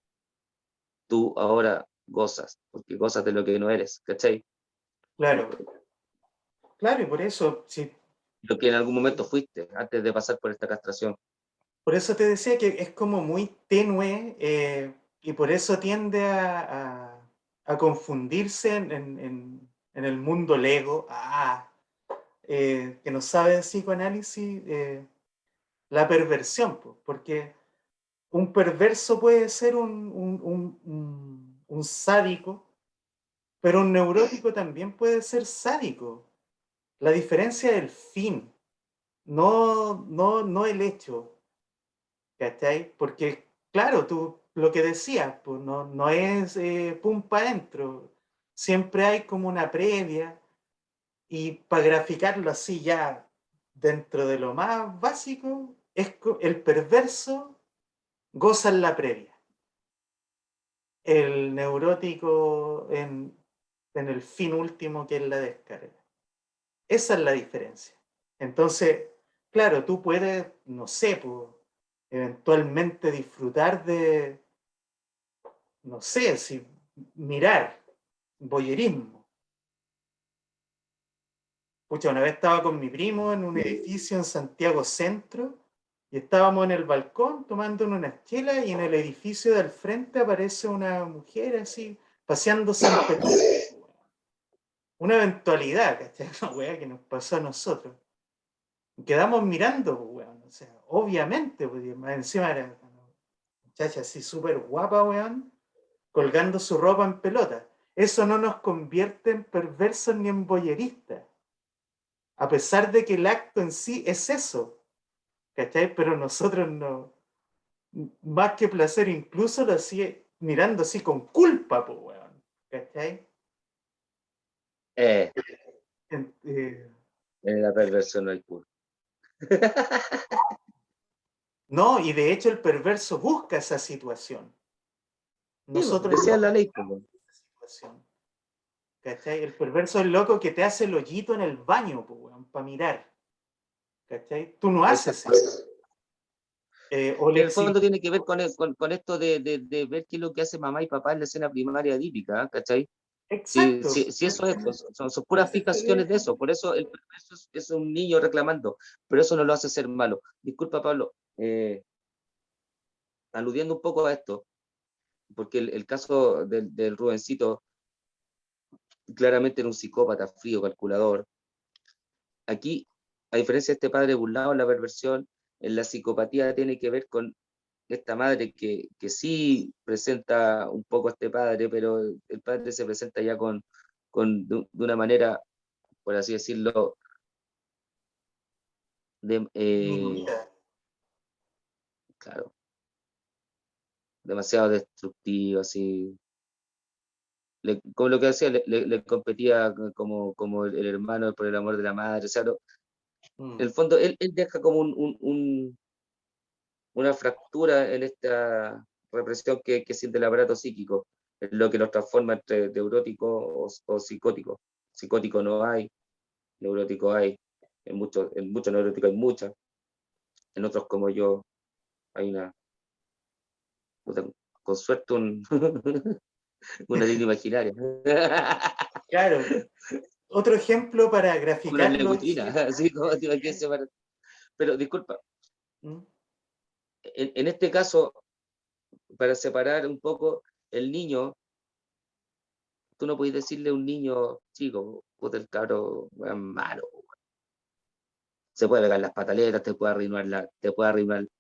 tú ahora gozas, porque gozas de lo que no eres, ¿cachai? Claro, claro, y por eso, sí, Lo que en algún momento fuiste antes de pasar por esta castración. por eso te decía que es como muy tenue y por eso tiende a confundirse en el mundo Lego, que no sabe de psicoanálisis, la perversión, po, porque un perverso puede ser un sádico, pero un neurótico también puede ser sádico. La diferencia es el fin, no el hecho. ¿Cachai? Porque, claro, tú lo que decías, pues no es pum para adentro. Siempre hay como una previa. Y para graficarlo así ya dentro de lo más básico, el perverso goza en la previa. El neurótico en el fin último que es la descarga. Esa es la diferencia. Entonces, claro, tú puedes, no sé, pues, eventualmente disfrutar de, no sé, si mirar, voyerismo. Pucha, una vez estaba con mi primo en un edificio en Santiago Centro y estábamos en el balcón tomando unas chelas y en el edificio del frente aparece una mujer así, paseándose en pelota. Una eventualidad, ¿cachai? Una weá que nos pasó a nosotros. Quedamos mirando, pues, weón. O sea, obviamente, pues, más encima era una muchacha así súper guapa, weón, colgando su ropa en pelota. Eso no nos convierte en perversos ni en boyeristas, a pesar de que el acto en sí es eso, ¿cachai? Pero nosotros no, más que placer, incluso lo hacía mirando así con culpa, pues, weón, ¿cachai? Eh, En- eh, en la perversión no hay culpa. No, y de hecho el perverso busca esa situación. Sí, po, Nosotros decía no la ley, buscamos po. esa situación. ¿Cachai? El perverso es el loco que te hace el hoyito en el baño, para mirar. ¿Cachai? Tú no haces Exacto. eso. O el Que en el fondo tiene que ver con esto de ver qué es lo que hace mamá y papá en la escena primaria típica, ¿cachai? Si, Exacto. si, si eso es, pues, son puras fijaciones de eso, por eso el perverso es un niño reclamando, pero eso no lo hace ser malo. Disculpa, Pablo, aludiendo un poco a esto, porque el caso del Rubencito claramente era un psicópata frío, calculador. Aquí, a diferencia de este padre burlado, la perversión en la psicopatía tiene que ver con esta madre que sí presenta un poco a este padre, pero el padre se presenta ya de una manera, por así decirlo, de, claro, demasiado destructivo, así. Como lo que hacía, le competía como el hermano por el amor de la madre. O sea, en el fondo, él deja como una fractura en esta represión que siente el aparato psíquico, es lo que los transforma entre neurótico o psicótico. Psicótico no hay, neurótico hay, en muchos neuróticos hay muchas, en otros como yo hay puta, con suerte una línea imaginaria. Claro. Otro ejemplo para Una graficarlo. neutrina, así como te imaginas separar. Pero disculpa, ¿Mm? en este caso, para separar un poco el niño, tú no puedes decirle a un niño chico, puta el cabro es malo. Se puede pegar las pataletas, te puede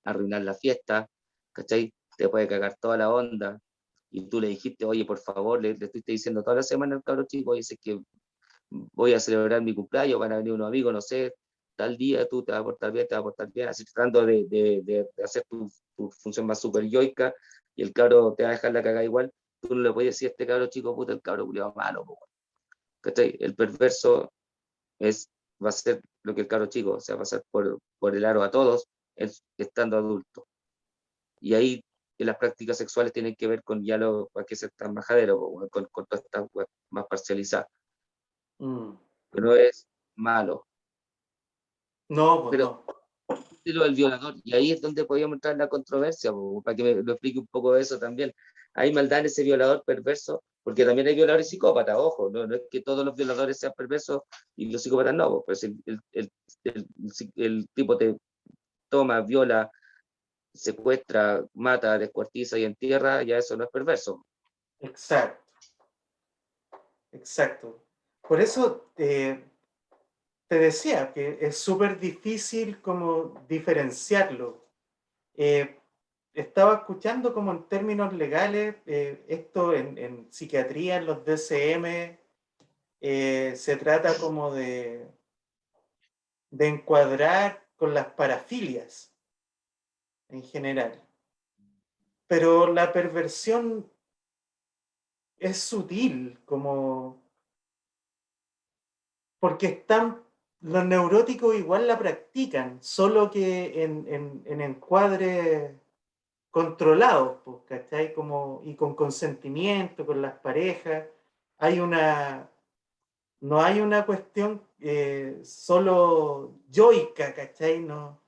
arruinar la fiesta, ¿cachai? Te puede cagar toda la onda. Y tú le dijiste, oye, por favor, le estuviste diciendo toda la semana al cabro chico, oye, sé que voy a celebrar mi cumpleaños, van a venir unos amigos, no sé, tal día tú te vas a portar bien, así tratando de hacer tu función más super yoica, y el cabro te va a dejar la cagada igual. Tú no le puedes decir a este cabro chico, puta, el cabro culiao malo, po, ¿cachai? El perverso es, va a ser lo que el cabro chico, o sea, va a pasar por el aro a todos, estando adulto. Y ahí las prácticas sexuales tienen que ver con ya lo, para que ser tan majadero, con todas estas más parcializadas. Mm. Pero no es malo. No, pues Pero no. lo del violador, y ahí es donde podíamos entrar en la controversia, para que me lo explique un poco de eso también. Hay maldad en ese violador perverso, porque también hay violadores psicópatas, ojo, no es que todos los violadores sean perversos y los psicópatas no, pues el tipo te toma, viola, secuestra, mata, descuartiza y entierra, ya eso no es perverso. Exacto, exacto. Por eso te decía que es súper difícil como diferenciarlo. Eh, Estaba escuchando como en términos legales, esto en psiquiatría, en los DSM, se trata como de encuadrar con las parafilias en general. Pero la perversión es sutil, como porque los neuróticos igual la practican, solo que en encuadres controlados, pues, ¿cachai? Como, y con consentimiento, con las parejas. Hay no hay una cuestión solo yoica, ¿cachai? No,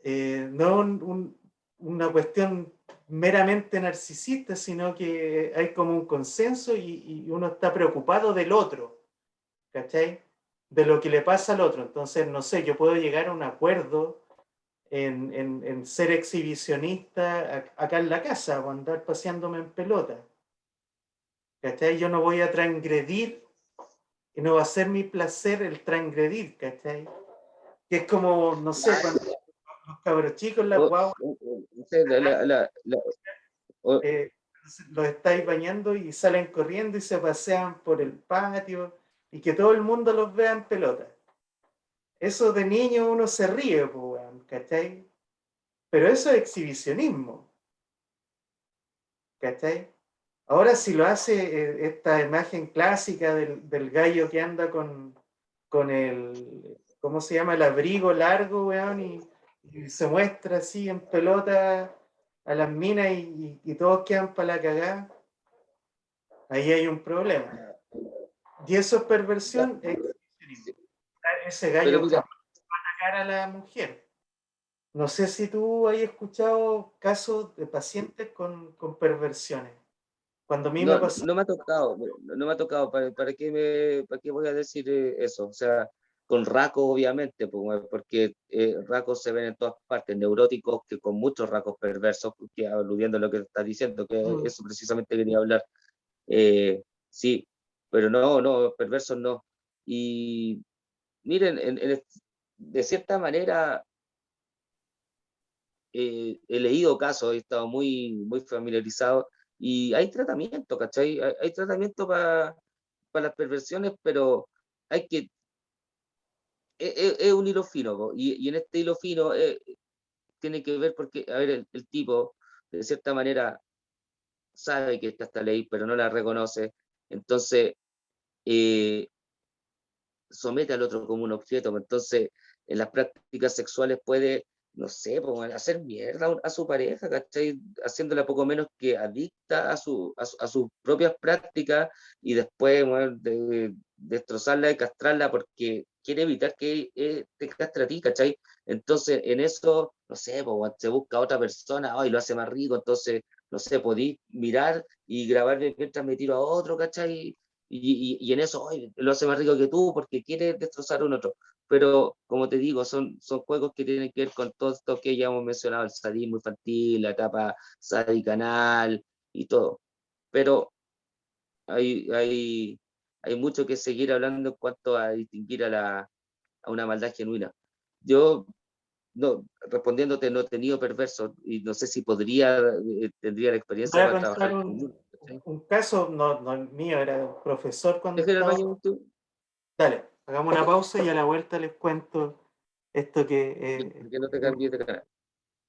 no una cuestión meramente narcisista, sino que hay como un consenso y uno está preocupado del otro, ¿cachai? De lo que le pasa al otro. Entonces, no sé, yo puedo llegar a un acuerdo en ser exhibicionista acá en la casa o andar paseándome en pelota. ¿Cachai? Yo no voy a transgredir y no va a ser mi placer el transgredir, ¿cachai? Que es como, no sé, cuando los cabros chicos, las O, guaguas, o sea, o- eh, los estáis bañando y salen corriendo y se pasean por el patio y que todo el mundo los vea en pelota. Eso de niño uno se ríe, pues, ¿cachai? Pero eso es exhibicionismo, ¿cachai? Ahora si lo hace esta imagen clásica del gallo que anda con ¿cómo se llama? El abrigo largo, weón, y se muestra así en pelota a las minas y todos quedan para la cagada. Ahí hay un problema. Y eso es Ya, perversión, es sí, exhibicionismo. Ese pero gallo mira, jamás va a atacar a la mujer. No sé si tú has escuchado casos de pacientes con perversiones. Cuando a mí me no, pasó, no me ha tocado, no me ha tocado, para qué voy a decir eso? O sea, con racos obviamente, porque racos se ven en todas partes, neuróticos que con muchos racos perversos, que aludiendo a lo que estás diciendo, que mm, eso precisamente quería hablar. Eh, sí, pero no, no, perversos no. Y miren, de cierta manera he leído casos, he estado muy familiarizado y hay tratamiento, ¿cachai? Hay tratamiento para las perversiones, pero hay que, es un hilo fino, po, y en este hilo fino tiene que ver porque, a ver, el tipo, de cierta manera, sabe que está esta ley, pero no la reconoce, entonces eh, somete al otro como un objeto, pues. Entonces, en las prácticas sexuales puede, no sé, pues, hacer mierda a su pareja, ¿cachai? Haciéndola poco menos que adicta a sus propias prácticas y después, bueno, destrozarla y castrarla porque quiere evitar que te castre a ti, ¿cachai? Entonces, en eso, no sé, pues, bueno, se busca a otra persona, y lo hace más rico, entonces, no sé, podí mirar y grabar mientras me tiro a otro, ¿cachai? Y en eso ay, lo hace más rico que tú porque quiere destrozar a un otro. Pero, como te digo, son juegos que tienen que ver con todo esto que ya hemos mencionado, el sadismo infantil, la etapa sadicanal y todo. Pero hay, hay, hay mucho que seguir hablando en cuanto a distinguir a una maldad genuina. Yo, no, respondiéndote, no he tenido perverso y no sé si tendría la voy experiencia a para contar trabajar con uno. ¿Cachai? un caso, no el mío, era un profesor cuando Deja ir al estaba. baño tú, Dale, hagamos una pausa y a la vuelta les cuento esto que que no te cambies de canal.